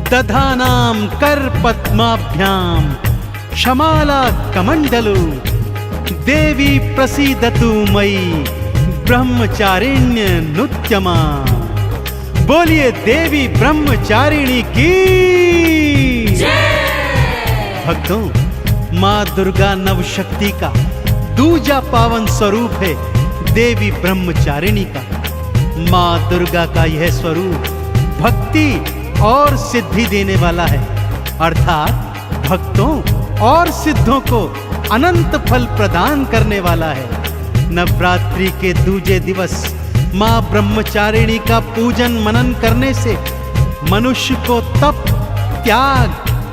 दधानां कर पद्माभ्यां क्षमाला कमंडलु देवी प्रसीदतु मयि ब्रह्मचारिण्य नुत्यमा। बोलिए देवी ब्रह्मचारिणी की भक्तों, माँ दुर्गा नवशक्ति का दूजा पावन स्वरूप है देवी ब्रह्मचारिणी का। माँ दुर्गा का यह स्वरूप भक्ति और सिद्धि देने वाला है, अर्थात भक्तों और सिद्धों को अनंत फल प्रदान करने वाला है। नवरात्रि के दूजे दिवस माँ ब्रह्मचारिणी का पूजन मनन करने से मनुष्य को तप, त्याग,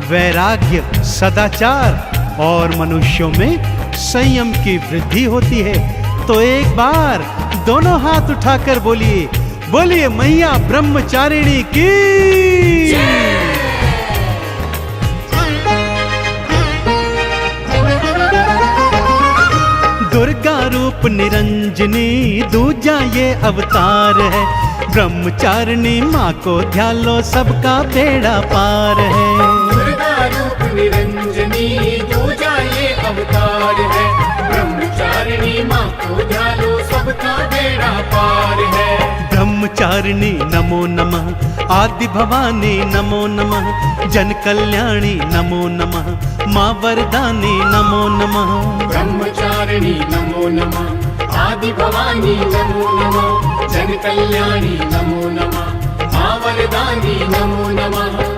वैराग्य, सदाचार और मनुष्यों में संयम की वृद्धि होती है। तो एक बार दोनों हाथ उठाकर बोलिए, बोलिए मैया ब्रह्मचारिणी की। दुर्गा रूप निरंजनी दूजा ये अवतार है। ब्रह्मचारिणी माँ को ध्यालो सबका बेड़ा पार है। दुर्गा रूप निरंजनी दूजा ये अवतार है। ब्रह्मचारिणी माँ को ध्यालो सबका बेड़ा पार है। ब्रह्मचारिणी नमो नमः, आदि भवानी नमो नमः, जन कल्याणी नमो नमः, माँ वरदानी नमो नमः। ब्रह्मचारिणी नमो नमः, आदि भवानी नमो नमः, जन कल्याणी नमो नमः, माँ वरदानी नमो नमः।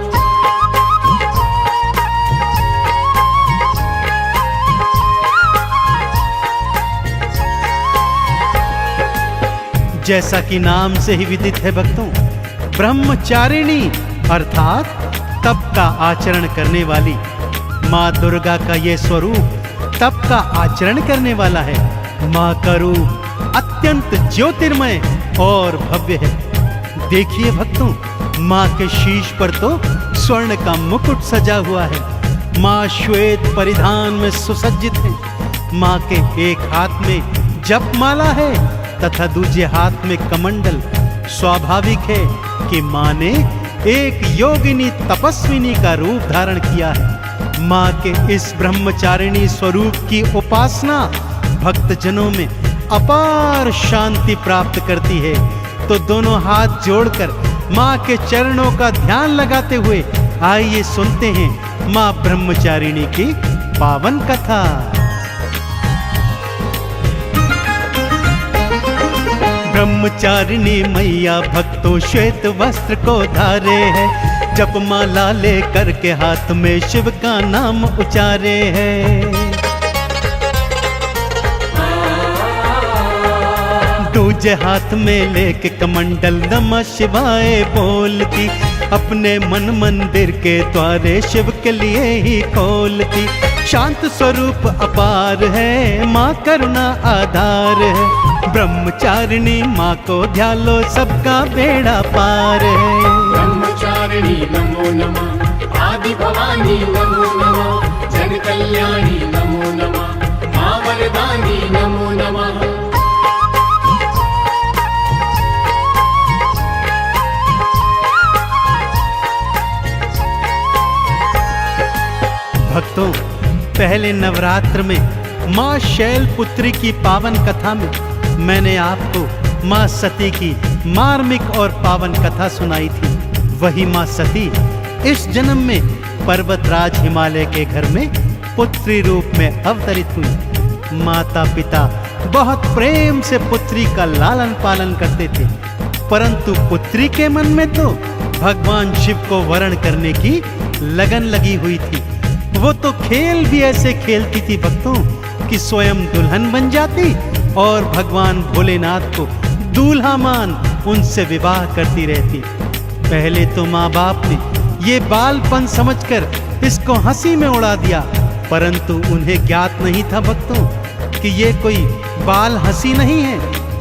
जैसा कि नाम से ही विदित है भक्तों, ब्रह्मचारिणी अर्थात तप का आचरण करने वाली माँ दुर्गा का ये स्वरूप तप का आचरण करने वाला है। माँ का रूप अत्यंत ज्योतिर्मय और भव्य है। देखिए भक्तों, माँ के शीश पर तो स्वर्ण का मुकुट सजा हुआ है। माँ श्वेत परिधान में सुसज्जित है। माँ के एक हाथ में जपमाला है तथा दूसरे हाथ में कमंडल। स्वाभाविक है कि माँ ने एक योगिनी तपस्विनी का रूप धारण किया है। माँ के इस ब्रह्मचारिणी स्वरूप की उपासना भक्तजनों में अपार शांति प्राप्त करती है। तो दोनों हाथ जोड़कर माँ के चरणों का ध्यान लगाते हुए आइए सुनते हैं माँ ब्रह्मचारिणी की पावन कथा। ब्रह्मचारिणी मैया भक्तों श्वेत वस्त्र को धारे है। जपमाला ले करके हाथ में शिव का नाम उचारे है। दूजे हाथ में लेके कमंडल नमः शिवाय बोलती, अपने मन मंदिर के द्वारे शिव के लिए ही खोलती। शांत स्वरूप अपार है, माँ करुणा आधार है। ब्रह्मचारिणी माँ को ध्यालो सबका बेड़ा पार है। ब्रह्मचारिणी नमो नमः, आदि भवानी नमो नमः, जन कल्याणी नमो नमः, माँ वरदानी नमो नमः। भक्तों, पहले नवरात्र में माँ शैलपुत्री की पावन कथा में मैंने आपको माँ सती की मार्मिक और पावन कथा सुनाई थी। वही माँ सती इस जन्म में पर्वतराज हिमालय के घर में पुत्री रूप में अवतरित हुई। माता पिता बहुत प्रेम से पुत्री का लालन पालन करते थे, परंतु पुत्री के मन में तो भगवान शिव को वरण करने की लगन लगी हुई थी। वो तो खेल भी ऐसे खेलती थी भक्तों कि स्वयं दुल्हन बन जाती और भगवान भोलेनाथ को दूल्हा मान उनसे विवाह करती रहती। पहले तो माँ बाप ने ये बालपन समझकर इसको हंसी में उड़ा दिया, परंतु उन्हें ज्ञात नहीं था भक्तों कि ये कोई बाल हंसी नहीं है,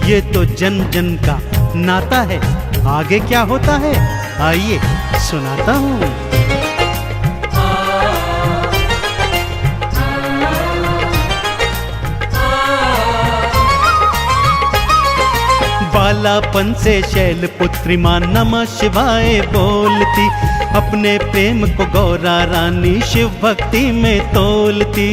ये तो जन्म जन्म का नाता है। आगे क्या होता है आइए सुनाता हूँ। बालापन से शैलपुत्री माँ नमः शिवाय बोलती, अपने प्रेम को गौरा रानी शिव भक्ति में तोलती।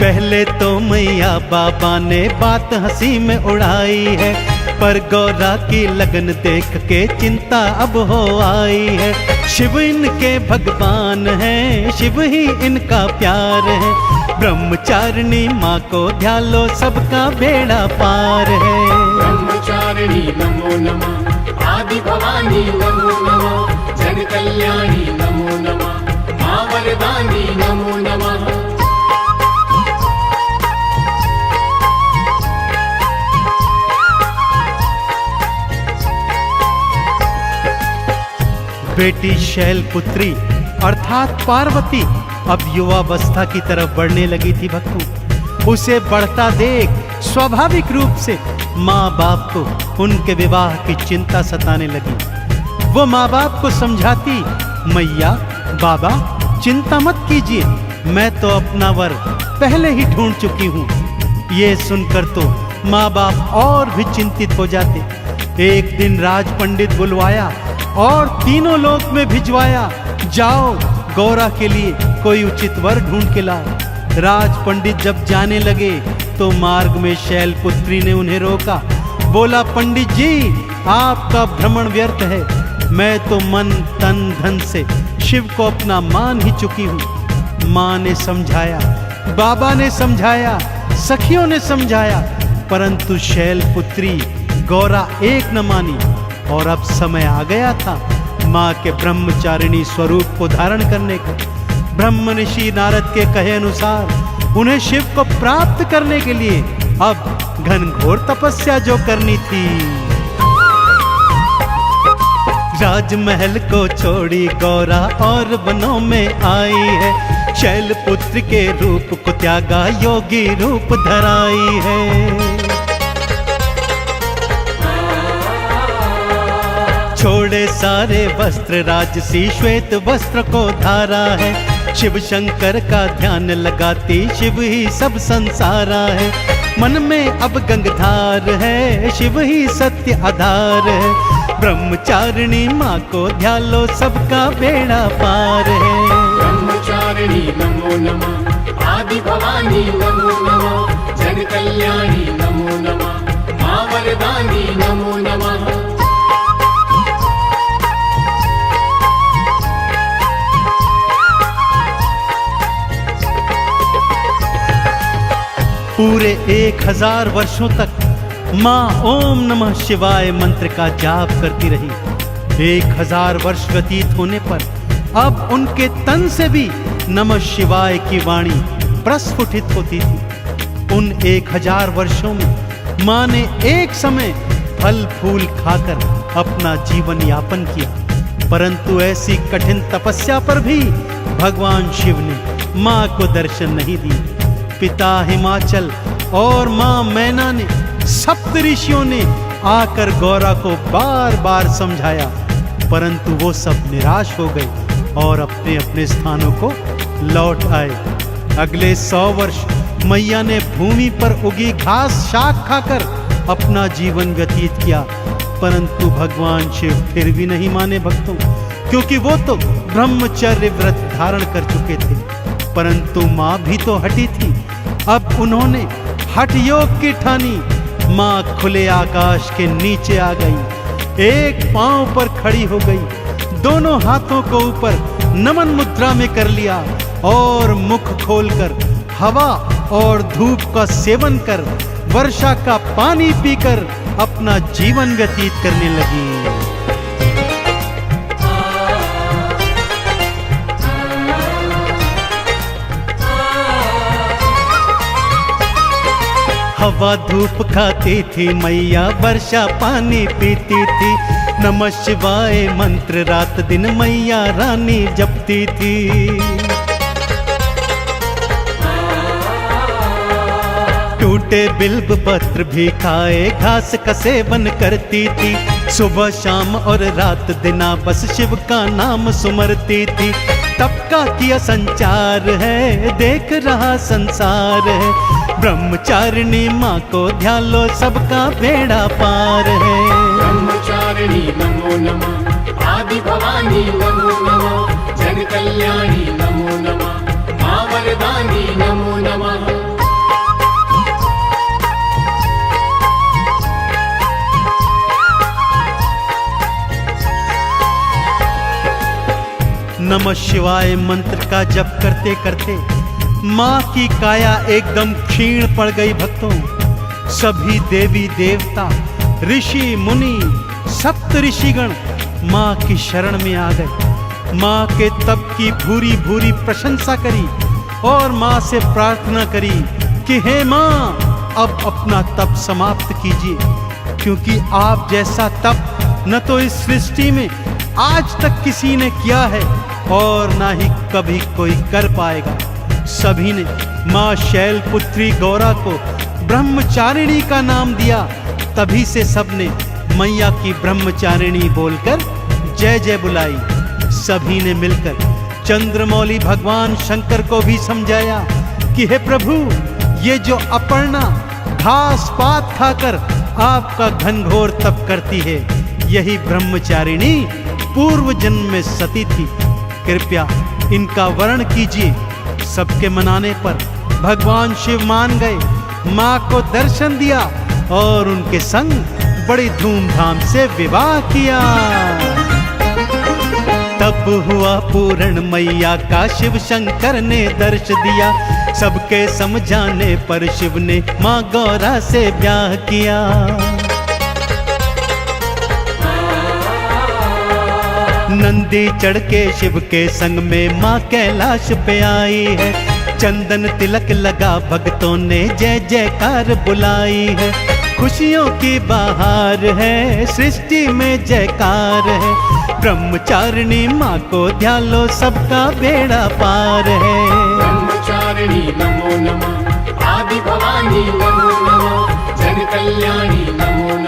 पहले तो मैया बाबा ने बात हंसी में उड़ाई है, पर गौरा की लगन देख के चिंता अब हो आई है। शिव इनके भगवान है, शिव ही इनका प्यार है, ब्रह्मचारिणी माँ को ध्यालो सबका बेड़ा पार है। ब्रह्मचारिणी नमो नमः, आदि भवानी नमो नमः, जन कल्याणी नमो नमः, माँ वरदानी नमो नमः। बेटी शैलपुत्री अर्थात पार्वती अब युवावस्था की तरफ बढ़ने लगी थी भक्तों। उसे बढ़ता देख स्वाभाविक रूप से माँ बाप को उनके विवाह की चिंता सताने लगी। वो माँ बाप को समझाती, मैया बाबा चिंता मत कीजिए, मैं तो अपना वर पहले ही ढूंढ चुकी हूँ। ये सुनकर तो माँ बाप और भी चिंतित हो जाते। एक दिन राज पंडित बुलवाया और तीनों लोक में भिजवाया, जाओ गौरा के लिए कोई उचित वर ढूंढ के लाओ। राज पंडित जब जाने लगे तो मार्ग में शैलपुत्री ने उन्हें रोका, बोला पंडित जी आपका भ्रमण व्यर्थ है, मैं तो मन तन धन से शिव को अपना मान ही चुकी हूँ। माँ ने समझाया, बाबा ने समझाया, सखियों ने समझाया, परंतु शैलपुत्री गौरा एक न मानी। और अब समय आ गया था माँ के ब्रह्मचारिणी स्वरूप को धारण करने का। ब्रह्म ऋषि नारद के कहे अनुसार उन्हें शिव को प्राप्त करने के लिए अब घनघोर तपस्या जो करनी थी। राजमहल को छोड़ी गौरा और वनों में आई है, शैलपुत्र के रूप को त्यागा योगी रूप धराई है। छोड़े सारे वस्त्र राजसी श्वेत वस्त्र को धारा है, शिव शंकर का ध्यान लगाती शिव ही सब संसारा है। मन में अब गंगाधार है, शिव ही सत्य आधार है, ब्रह्मचारिणी माँ को ध्यालो सबका बेड़ा पार है। ब्रह्मचारिणी नमो नमः, आदि भवानी नमो नमः, जन कल्याणी नमो नमः, माँ वरदानी नमो नमः। पूरे 1000 वर्षों तक माँ ओम नमः शिवाय मंत्र का जाप करती रही। 1000 वर्ष व्यतीत होने पर अब उनके तन से भी नमः शिवाय की वाणी प्रस्फुटित होती थी। उन 1000 वर्षों में माँ ने एक समय फल फूल खाकर अपना जीवन यापन किया, परंतु ऐसी कठिन तपस्या पर भी भगवान शिव ने माँ को दर्शन नहीं दी। पिता हिमाचल और माँ मैना ने, सप्त ऋषियों ने आकर गौरा को बार बार समझाया, परंतु वो सब निराश हो गए और अपने अपने स्थानों को लौट आए। अगले 100 वर्ष मैया ने भूमि पर उगी घास शाक खाकर अपना जीवन व्यतीत किया, परंतु भगवान शिव फिर भी नहीं माने भक्तों, क्योंकि वो तो ब्रह्मचर्य व्रत धारण कर चुके थे। परंतु माँ भी तो हटी थी। अब उन्होंने हठ योग की ठानी। माँ खुले आकाश के नीचे आ गई, एक पांव पर खड़ी हो गई, दोनों हाथों को ऊपर नमन मुद्रा में कर लिया और मुख खोलकर हवा और धूप का सेवन कर वर्षा का पानी पीकर अपना जीवन व्यतीत करने लगी। हवा धूप खाती थी मैया, वर्षा पानी पीती थी, नमः शिवाय मंत्र रात दिन मैया रानी जपती थी। टूटे बिल्व पत्र भी खाए घास का सेवन करती थी, सुबह शाम और रात दिना बस शिव का नाम सुमरती थी। तब का किया संचार है, देख रहा संसार है, ब्रह्मचारिणी माँ को ध्यान लो, सबका बेड़ा पार है। ब्रह्मचारिणी नमो नमः, आदि भवानी नमो नमः, जन कल्याणी नमो नमः, माँ वरदानी नमो नमः। नमः शिवाय मंत्र का जप करते करते माँ की काया एकदम क्षीण पड़ गई। भक्तों, सभी देवी देवता, ऋषि मुनि, सप्त ऋषिगण माँ की शरण में आ गए। माँ के तप की भूरी भूरी प्रशंसा करी और माँ से प्रार्थना करी कि हे माँ, अब अपना तप समाप्त कीजिए, क्योंकि आप जैसा तप न तो इस सृष्टि में आज तक किसी ने किया है और ना ही कभी कोई कर पाएगा। सभी ने माँ शैलपुत्री गौरा को ब्रह्मचारिणी का नाम दिया। तभी से सबने मैया की ब्रह्मचारिणी बोलकर जय जय बुलाई। सभी ने मिलकर चंद्रमौली भगवान शंकर को भी समझाया कि हे प्रभु, ये जो अपर्णा घास पात खाकर आपका घनघोर तप करती है, यही ब्रह्मचारिणी पूर्व जन्म में सती थी। कृपया इनका वर्ण कीजिए। सबके मनाने पर भगवान शिव मान गए, माँ को दर्शन दिया और उनके संग बड़ी धूमधाम से विवाह किया। तब हुआ पूर्ण मैया का शिव शंकर ने दर्श दिया। सबके समझाने पर शिव ने माँ गौरा से ब्याह किया। नंदी चढ़ के शिव के संग में माँ कैलाश पे आई है। चंदन तिलक लगा भक्तों ने जय जयकार बुलाई है। खुशियों की बहार है, सृष्टि में जयकार है। ब्रह्मचारिणी माँ को ध्यान लो, सबका बेड़ा पार है। ब्रह्मचारिणी नमो नमः, आदि भवानी नमो नमः, जन कल्याणी नमो